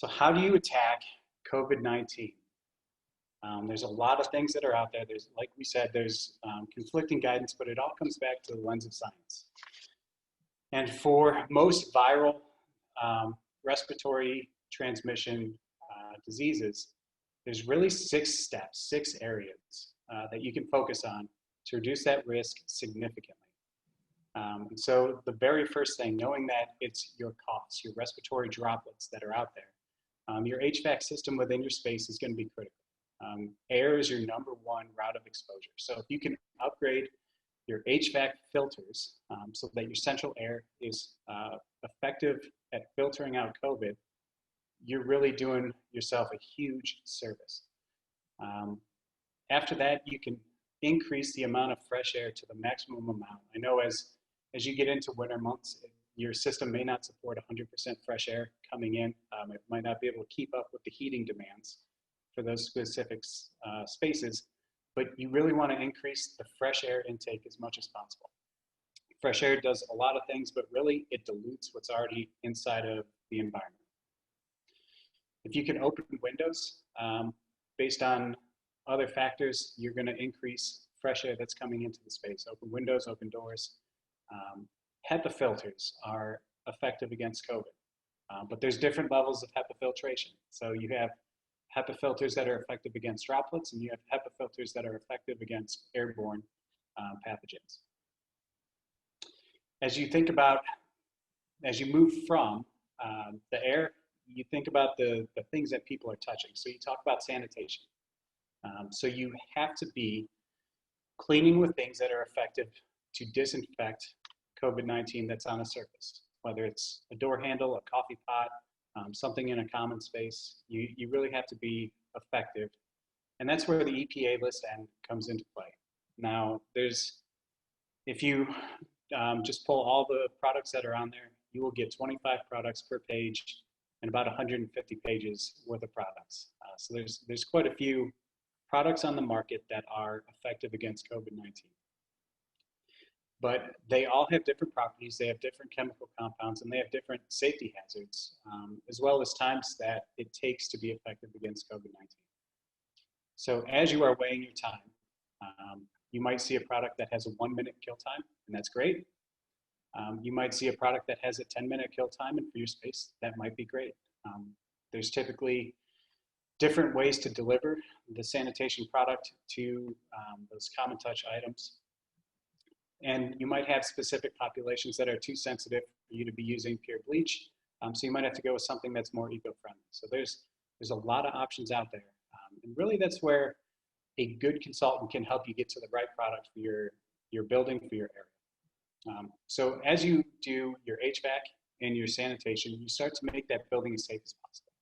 So how do you attack COVID-19? There's a lot of things that are out there. There's, like we said, there's conflicting guidance, but it all comes back to the lens of science. And for most viral respiratory transmission diseases, there's really 6 steps, 6 areas that you can focus on to reduce that risk significantly. And so the very first thing, knowing that it's your coughs, your respiratory droplets that are out there, your HVAC system within your space is going to be critical. Air is your #1 route of exposure. So if you can upgrade your HVAC filters so that your central air is effective at filtering out COVID, you're really doing yourself a huge service. After that, you can increase the amount of fresh air to the maximum amount. I know as you get into winter months, your system may not support 100% fresh air coming in. It might not be able to keep up with the heating demands for those specific spaces, but you really want to increase the fresh air intake as much as possible. Fresh air does a lot of things, but really it dilutes what's already inside of the environment. If you can open windows, based on other factors, you're going to increase fresh air that's coming into the space. Open windows, open doors. HEPA filters are effective against COVID, but there's different levels of HEPA filtration. So you have HEPA filters that are effective against droplets, and you have HEPA filters that are effective against airborne pathogens. As you think about, as you move from the air, you think about the things that people are touching. So you talk about sanitation. So you have to be cleaning with things that are effective to disinfect COVID-19 that's on a surface, whether it's a door handle, a coffee pot, something in a common space. You really have to be effective. And that's where the EPA list N comes into play. Now, if you just pull all the products that are on there, you will get 25 products per page and about 150 pages worth of products. So there's quite a few products on the market that are effective against COVID-19. But they all have different properties, they have different chemical compounds, and they have different safety hazards, as well as times that it takes to be effective against COVID-19. So as you are weighing your time, you might see a product that has a 1-minute kill time, and that's great. You might see a product that has a 10-minute kill time, and for your space, that might be great. There's typically different ways to deliver the sanitation product to those common touch items. And you might have specific populations that are too sensitive for you to be using pure bleach. So you might have to go with something that's more eco-friendly. So there's a lot of options out there. And really that's where a good consultant can help you get to the right product for your building, for your area. So as you do your HVAC and your sanitation, you start to make that building as safe as possible.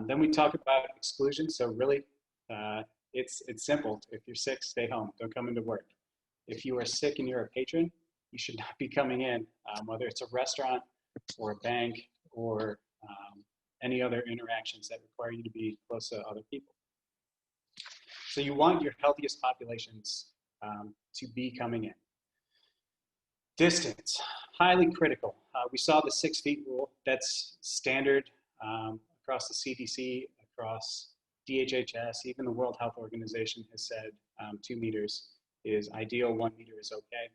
Then we talk about exclusion. So really, it's simple. If you're sick, stay home. Don't come into work. If you are sick and you're a patron, you should not be coming in, whether it's a restaurant or a bank or any other interactions that require you to be close to other people. So you want your healthiest populations to be coming in. Distance, highly critical. We saw the 6 feet rule. That's standard across the CDC, across DHHS, even the World Health Organization has said 2 meters is ideal, 1 meter is okay.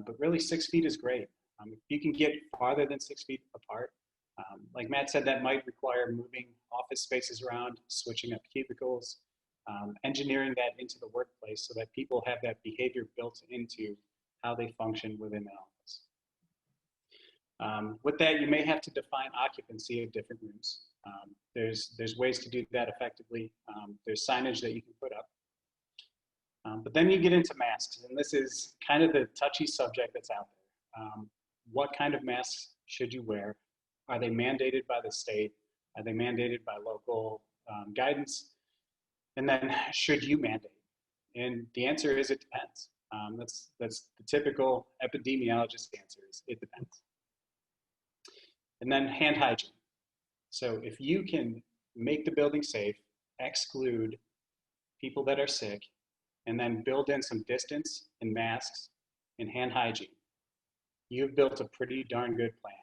But really 6 feet is great. If you can get farther than 6 feet apart, like Matt said, that might require moving office spaces around, switching up cubicles, engineering that into the workplace so that people have that behavior built into how they function within an office. With that, you may have to define occupancy of different rooms. There's ways to do that effectively. There's signage that you can put up. But then you get into masks, and this is kind of the touchy subject that's out there. What kind of masks should you wear? Are they mandated by the state? Are they mandated by local guidance? And then should you mandate? And the answer is it depends. That's the typical epidemiologist answer is it depends. And then hand hygiene. So if you can make the building safe, exclude people that are sick, and then build in some distance and masks and hand hygiene, you've built a pretty darn good plan